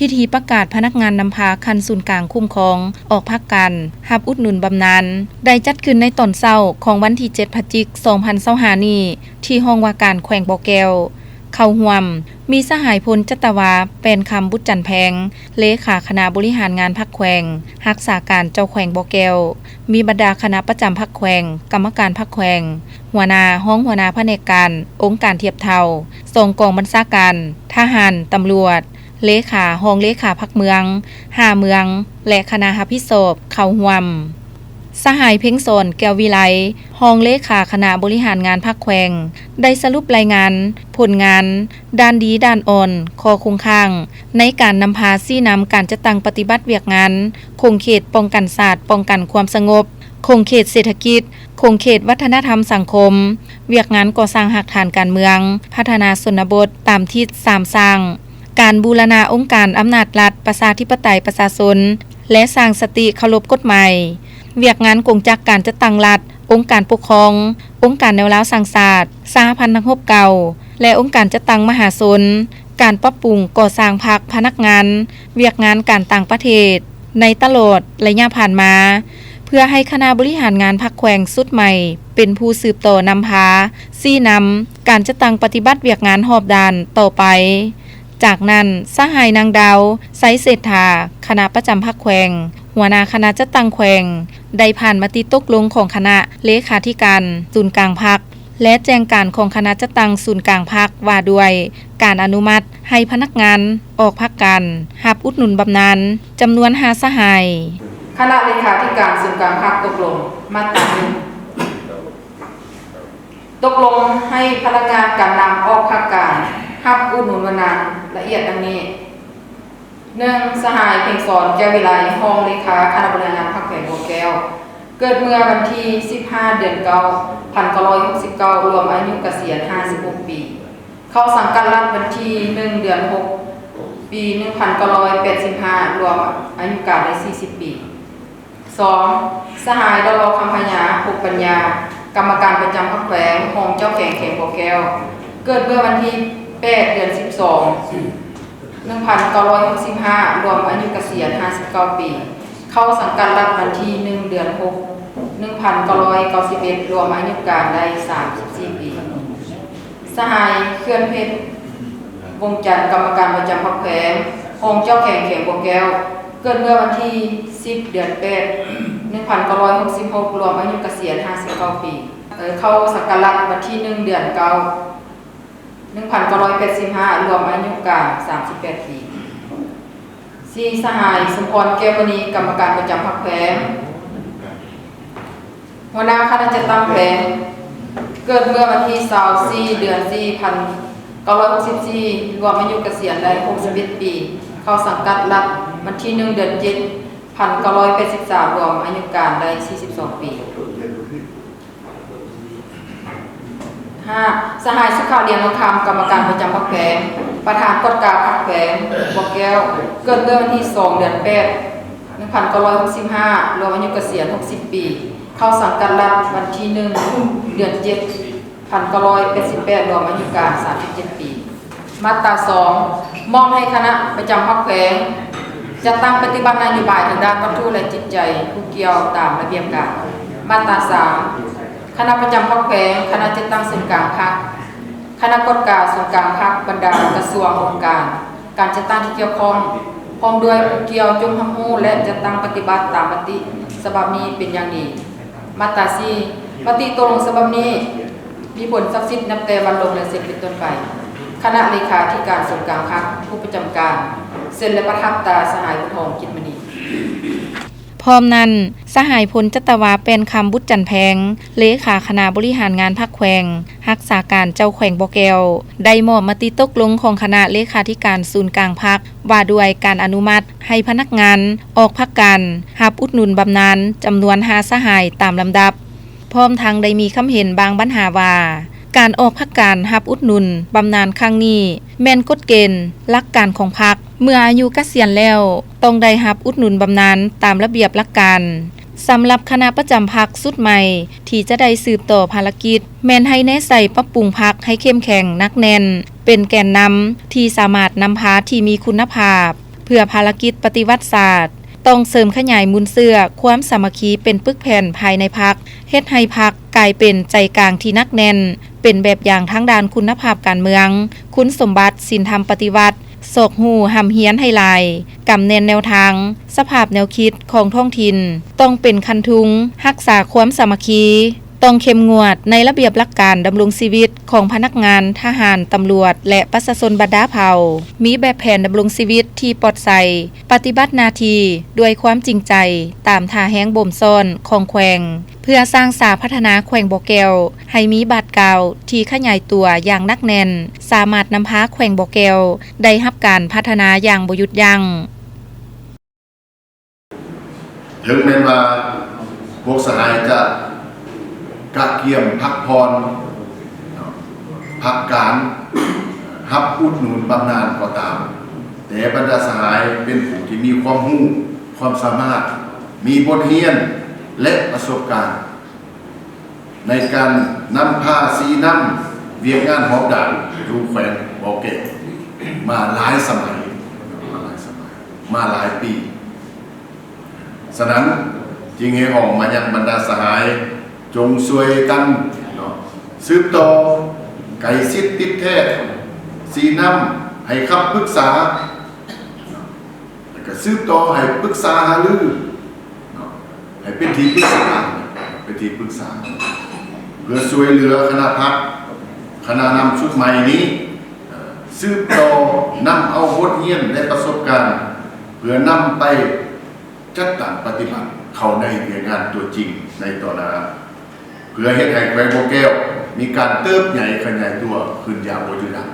พิธีประกาศพนักงานนำพาคันศูนย์กลางคุ้มครองออกพักกันรับอุดหนุนบำนาญได้จัดขึ้นในตอนเช้าของวันที่7พฤศจิกายน2025นี้ที่ห้องว่าการแขวงบ่อแก้วเข้าร่วมมีสหายพลจัตวาเป็นคำบุญจันทร์แพงเลขาคณะบริหารงานพรรคแขวงรักษาการเจ้าแขวงบ่อแก้วมีบรรดาคณะประจำพรรคแขวงกรรมการพรรคแขวงหัวหน้าห้องหัวหน้าแผนกการองค์การเทียบเท่าส่งกองบัญชาการทหารตำรวจเลขาห้องเลขาพรรคเมือง5เมืองและคณะรับผิดชอบเข้าร่วมสหายเพ่งสนแก้ววิไลห้องเลขาคณะบริหารงานพรรคแขวงได้สรุปรายงานผลงานด้านดีด้านอ่อนคอคงข้างในการนำพาซี่นำการจัดตั้งปฏิบัติเวียกงานคงเขตป้องกันศาสตร์ป้องกันความสงบคงเขตเศรษฐกิจคงเขตวัฒนธรรมสังคมเวียกงานก่อสร้างหลักฐานการเมืองพัฒนาชนบทตามทิศ3สร้างการบูรณาองค์การอำนาจรัฐประชาธิปไตยประชาชนและสร้างสติเคารพกฎหมายเวียกงานกงจักการจัดตั้งรัฐองค์การปกครององค์การแนวร้าวสังศาสตร์สหพันธ์นักรบเก่าและองค์การจัดตั้งมหาชนการปรับปรุงก่อสร้างพรรคพนักงานเวียกงานการต่างประเทศในตลอดระยะผ่านมาเพื่อให้คณะบริหารงานพรรคแขวงสุดใหม่เป็นผู้สืบต่อนำพาซี่นำการจัดตั้งปฏิบัติเวียกงานหอบด้านต่อไปจากนั้นสหายนางดาวไซเศรษฐาคณะประจำพรรคแขวงหัวหน้าคณะจัดตั้งแขวงได้ผ่านมติตกลงของคณะเลขาธิการศูนย์กลางพรรคและแจ้งการของคณะจัดตั้งศูนย์กลางพรรคว่าด้วยการอนุมัติให้พนักงานออกพักกันรับอุดหนุนบำนาญจำนวน5สหายคณะเลขาธิการศูนย์กลางพรรคตกลงมาตรา1ตกลงให้พนักงานการนำออกพักการรับอุดหนุนบำนาญละเอียดดังนี้1. สหายเพ่งสอนแก้ววิไลห้องเลขาคณะบริหารงานพรรคแขวงบ่อแก้วเกิดเมื่อวันที่15เดือน9 1969รวมอายุเกษียณ56ปีเข้าสังกัดรัฐวันที่1เดือน6ปี1985รวมอายุการได้40ปี2. สหายดลคำพญาปุกปัญญากรรมการประจำพรรคแขวงห้องเจ้าแขวงบ่อแก้วเกิดเมื่อวันที่8เดือน12 1965รวมอายุเกษียณ59ปีเข้าสังกัดรัฐวันที่1เดือน6 1991รวมอายุการได้34ปีสหายเขื่อนเพชรวงจันทร์กรรมการประจำพรรคแขวงห้องเจ้าแขวงบ่อแก้วเกิดเมื่อวันที่10เดือน8 1966รวมอายุเกษียณ59ปีเข้าสังกัดรัฐวันที่1เดือน9 1985รวมอายุการ38ปี4. สหายสมพรแก้วมณีกรรมการประจำพรรคแขวงหัวหน้าคณะจัดตั้งแขวงเกิดเมื่อวันที่24เดือน4 1964รวมอายุเกษียณได้61ปีเข้าสังกัดรัฐวันที่1เดือน7 1983รวมอายุการได้42ปี5. สหายสุขาเรียนคำกรรมการประจำพรรคแขวงประธานกฎกาพรรคแขวงบ่อแก้วเกิดเมื่อวันที่2เดือน8 1965รวมอายุเกษียณ60ปีเข้าสังกัดรัฐวันที่1เดือน7 1988รวมอายุการ37ปีมาตรา2มอบให้คณะประจำพรรคแขวงจัดตั้งปฏิบัตินโยบายทางด้านวัตถุและจิตใจผู้เกี่ยวตามระเบียบการมาตรา3คณะประจำพรรคแขวงคณะจัดตั้งศูนย์กลางพรรคคณะกฎการศูนย์กลางพรรคบรรดากระทรวงองค์การการจัดตั้งที่เกี่ยวข้องพร้อมด้วยผู้เกี่ยวจงทำรู้และจัดตั้งปฏิบัติตามมติฉบับนี้เป็นอย่างดีมาตรา4มติตกลงฉบับนี้มีผลศักดิ์สิทธิ์นับแต่วันลงและเสร็จเป็นต้นไปคณะเลขาธิการศูนย์กลางพรรคผู้ประจำการเซ็นและประทับตราสหายบุญทองกิจมณีพร้อมนั้นสหายพลจัตวาเป็นคำบุญจันทร์แพงเลขาคณะบริหารงานพรรคแขวงรักษาการเจ้าแขวงบ่อแก้วได้มอบมติตกลงของคณะเลขาธิการศูนย์กลางพรรคว่าด้วยการอนุมัติให้พนักงานออกพักกันรับอุดหนุนบำนาญจำนวน5สหายตามลำดับพร้อมทั้งได้มีคำเห็นบางปัญหาว่าการออกพักการรับอุดหนุนบำนาญครั้งนี้แม่นกฎเกณฑ์หลักการของพรรคเมื่ออายุเกษียณแล้วต้องได้รับอุดหนุนบำนาญตามระเบียบหลักการสำหรับคณะประจำพรรคสุดใหม่ที่จะได้สืบต่อภารกิจแม่นให้แน่ใส่ปรับปรุงพรรคให้เข้มแข็งนักแน่นเป็นแกนนำที่สามารถนำพาที่มีคุณภาพ เพื่อภารกิจปฏิวัติศาสตร์ต้องเสริมขยายมูลเสื้อความสามัคคีเป็นปึกแผ่นภายในพรรคเฮ็ดให้พรรคกลายเป็นใจกลางที่นักแน่นเป็นแบบอย่างทั้งด้านคุณภาพการเมืองคุณสมบัติศีลธรรมปฏิวัติศกหูหำเฮียนให้ลายกำแนนแนวทางสภาพแนวคิดของท้องถิ่นต้องเป็นคันทุงรักษาความสามัคคีต้องเข้มงวดในระเบียบหลักการดำรงชีวิตของพนักงานทหารตำรวจและประชาชนบรรดาเผ่ามีแบบแผนดำรงชีวิตที่ปลอดภัยปฏิบัติหน้าที่ด้วยความจริงใจตามท่าแห้งบ่มซ่อนของแขวงเพื่อสร้างสาพัฒนาแขวงบ่อแก้วให้มีบาดกาวที่ขยายตัวอย่างนักแน่นสามารถนำพาแขวงบ่อแก้วได้รับการพัฒนาอย่างบ่หยุดยั้ง ถึงแม้ว่าพวกสหายจะกะเกียมพักพรพักการฮับอุดหนุนบำนาญก็ตามแต่บรรดาสหายเป็นผู้ที่มีความรู้ความสามารถมีบทเรียนและประสบการณ์ในการนำพาซีน้ำเวียงงานหอบด่านดูแขวงบ่อแก้วมาหลายสมัยมาหลายปีฉะนั้นจึงให้ออกมายังบรรดาสหายจงช่วยกันสืบต่อไก่ซิดติดแท้สีน้ำให้คำปรึกษาแล้วก็สืบต่อให้ปรึกษาหารือให้เป็นที่ปรึกษาเพื่อช่วยเหลือคณะพรรคคณะนำชุดใหม่นี้สืบต่อนำเอาบทเรียนและประสบการณ์เพื่อนำไปจัดการปฏิบัติเข้าในเวียงงานตัวจริงในต่อหน้าเพื่อให้แขวงบ่อแก้วมีการเติบใหญ่ขยายตัวขึ้นอย่างบ่หยุดยั้ง